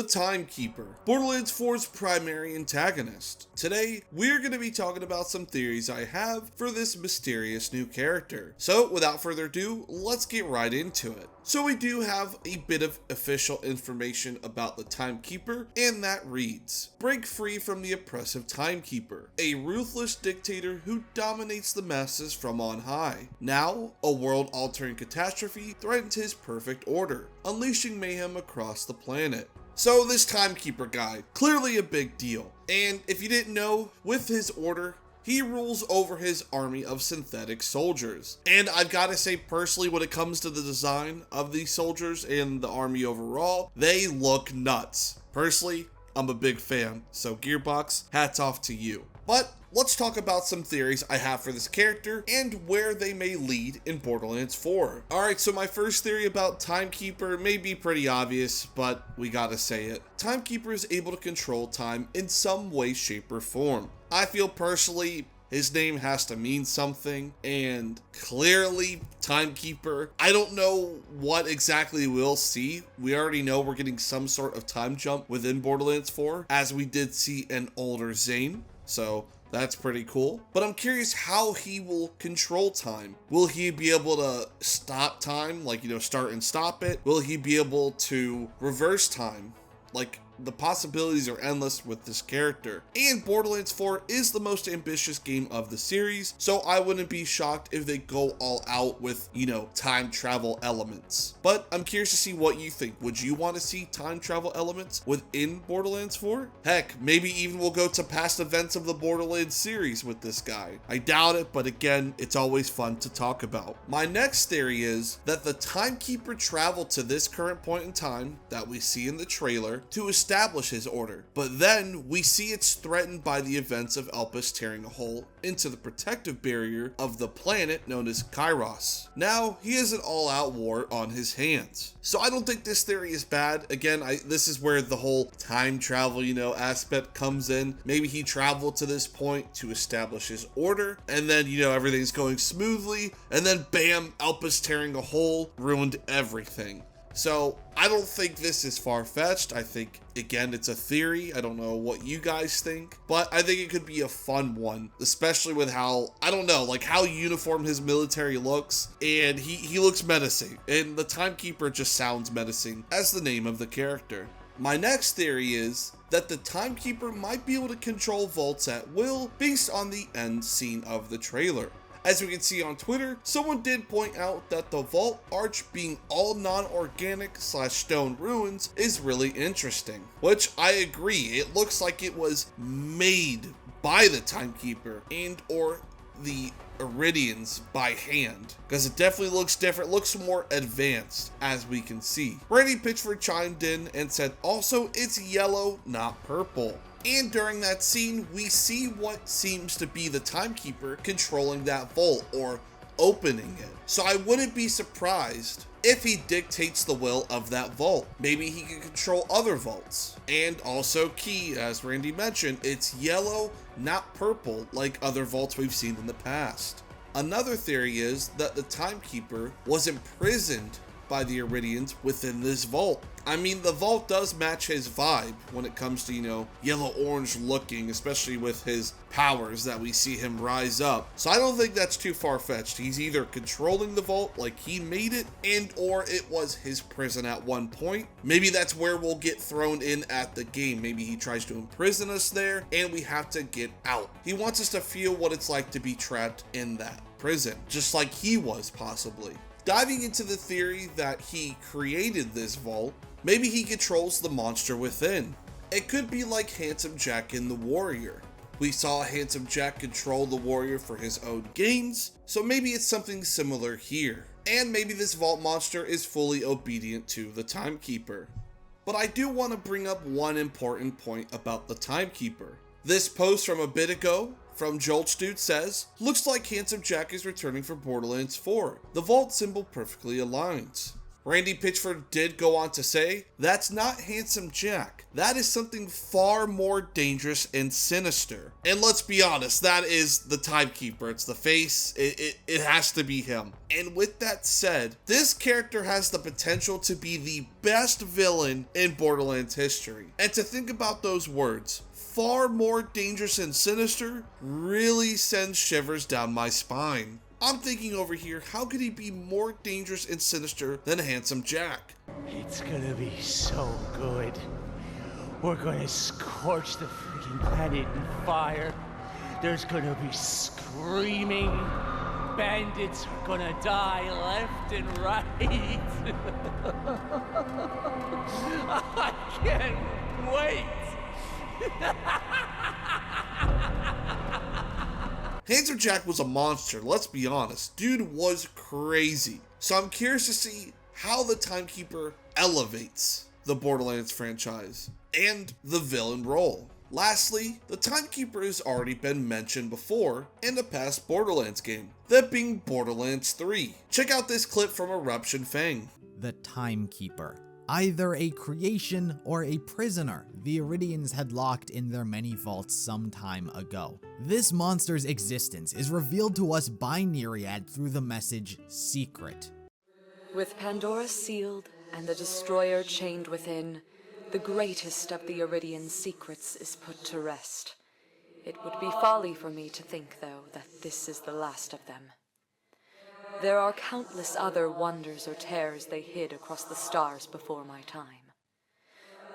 Timekeeper, Borderlands 4's primary antagonist. Today, we're going to be talking about some theories I have for this mysterious new character. So, without further ado, let's get right into it. So we do have a bit of official information about the Timekeeper, and that reads: break free from the oppressive Timekeeper, a ruthless dictator who dominates the masses from on high. Now, a world-altering catastrophe threatens his perfect order, unleashing mayhem across the planet. So this Timekeeper guy, clearly a big deal. And if you didn't know, with his order, he rules over his army of synthetic soldiers. And I've got to say personally, when it comes to the design of these soldiers and the army overall, they look nuts. Personally, I'm a big fan, so Gearbox, hats off to you. But let's talk about some theories I have for this character and where they may lead in Borderlands 4. Alright, so my first theory about Timekeeper may be pretty obvious, but we gotta say it. Timekeeper is able to control time in some way, shape, or form. I feel personally his name has to mean something, and clearly Timekeeper, I don't know what exactly we'll see. We already know we're getting some sort of time jump within Borderlands 4, as we did see an older Zane. So that's pretty cool. But I'm curious how he will control time. Will he be able to stop time, like, start and stop it? Will he be able to reverse time? Like, the possibilities are endless with this character. And Borderlands 4 is the most ambitious game of the series, so I wouldn't be shocked if they go all out with, time travel elements. But I'm curious to see what you think. Would you want to see time travel elements within Borderlands 4? Heck, maybe even we'll go to past events of the Borderlands series with this guy. I doubt it, but again, it's always fun to talk about. My next theory is that the Timekeeper traveled to this current point in time that we see in the trailer to establish his order, but then we see it's threatened by the events of Elpis tearing a hole into the protective barrier of the planet known as Kairos. Now, he has an all-out war on his hands. So I don't think this theory is bad. Again, this is where the whole time travel, aspect comes in. Maybe he traveled to this point to establish his order, and then, everything's going smoothly, and then bam, Elpis tearing a hole ruined everything. So I don't think this is far-fetched. I think, again, it's a theory. I don't know what you guys think, but I think it could be a fun one, especially with how, how uniform his military looks, and he looks menacing, and the Timekeeper just sounds menacing as the name of the character. My next theory is that the Timekeeper might be able to control vaults at will based on the end scene of the trailer. As we can see on Twitter, someone did point out that the vault arch being all non-organic / stone ruins is really interesting, which I agree. It looks like it was made by the Timekeeper and or the Iridians by hand, because it definitely looks different, looks more advanced, as we can see. Randy Pitchford chimed in and said also it's yellow, not purple. And during that scene, we see what seems to be the Timekeeper controlling that vault, or opening it. So I wouldn't be surprised if he dictates the will of that vault. Maybe he can control other vaults. And also key, as Randy mentioned, it's yellow, not purple, like other vaults we've seen in the past. Another theory is that the Timekeeper was imprisoned by the Iridians within this vault. I mean, the vault does match his vibe when it comes to, yellow-orange looking, especially with his powers that we see him rise up. So I don't think that's too far-fetched. He's either controlling the vault like he made it, and or it was his prison at one point. Maybe that's where we'll get thrown in at the game. Maybe he tries to imprison us there, and we have to get out. He wants us to feel what it's like to be trapped in that prison, just like he was, possibly. Diving into the theory that he created this vault, maybe he controls the monster within. It could be like Handsome Jack in The Warrior. We saw Handsome Jack control the Warrior for his own gains, so maybe it's something similar here. And maybe this vault monster is fully obedient to the Timekeeper. But I do want to bring up one important point about the Timekeeper. This post from a bit ago from Joltstude says, looks like Handsome Jack is returning for Borderlands 4. The vault symbol perfectly aligns. Randy Pitchford did go on to say, "That's not Handsome Jack. That is something far more dangerous and sinister." And let's be honest, that is the Timekeeper. It's the face. It has to be him. And with that said, this character has the potential to be the best villain in Borderlands history. And to think about those words, far more dangerous and sinister, really sends shivers down my spine. I'm thinking over here, how could he be more dangerous and sinister than Handsome Jack? It's gonna be so good. We're gonna scorch the freaking planet in fire. There's gonna be screaming. Bandits are gonna die left and right. I can't wait. Handsome Jack was a monster, let's be honest. Dude was crazy. So I'm curious to see how the Timekeeper elevates the Borderlands franchise and the villain role. Lastly, the Timekeeper has already been mentioned before in a past Borderlands game, that being Borderlands 3. Check out this clip from Eruption Fang. The Timekeeper. Either a creation or a prisoner the Iridians had locked in their many vaults some time ago. This monster's existence is revealed to us by Nereid through the message Secret. With Pandora sealed and the Destroyer chained within, the greatest of the Iridian secrets is put to rest. It would be folly for me to think, though, that this is the last of them. There are countless other wonders or terrors they hid across the stars before my time.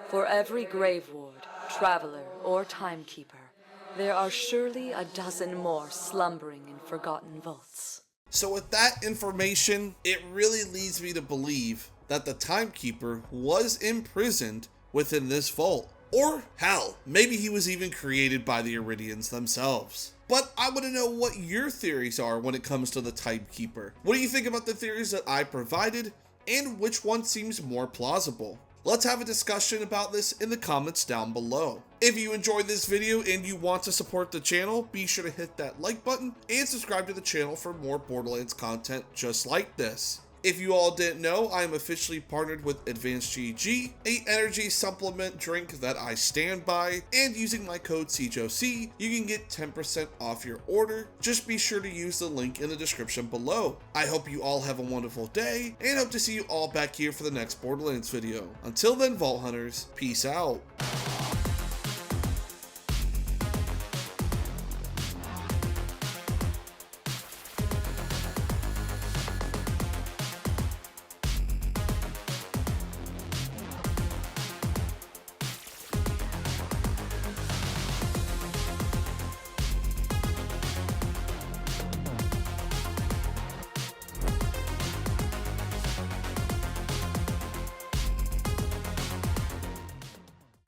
For every grave ward, traveler, or timekeeper, there are surely a dozen more slumbering in forgotten vaults. So with that information, it really leads me to believe that the Timekeeper was imprisoned within this vault. Or hell, maybe he was even created by the Iridians themselves. But I want to know what your theories are when it comes to the Timekeeper. What do you think about the theories that I provided, and which one seems more plausible? Let's have a discussion about this in the comments down below. If you enjoyed this video and you want to support the channel, be sure to hit that like button and subscribe to the channel for more Borderlands content just like this. If you all didn't know, I am officially partnered with Advanced GG, a energy supplement drink that I stand by, and using my code CJOC, you can get 10% off your order. Just be sure to use the link in the description below. I hope you all have a wonderful day, and hope to see you all back here for the next Borderlands video. Until then, Vault Hunters, peace out.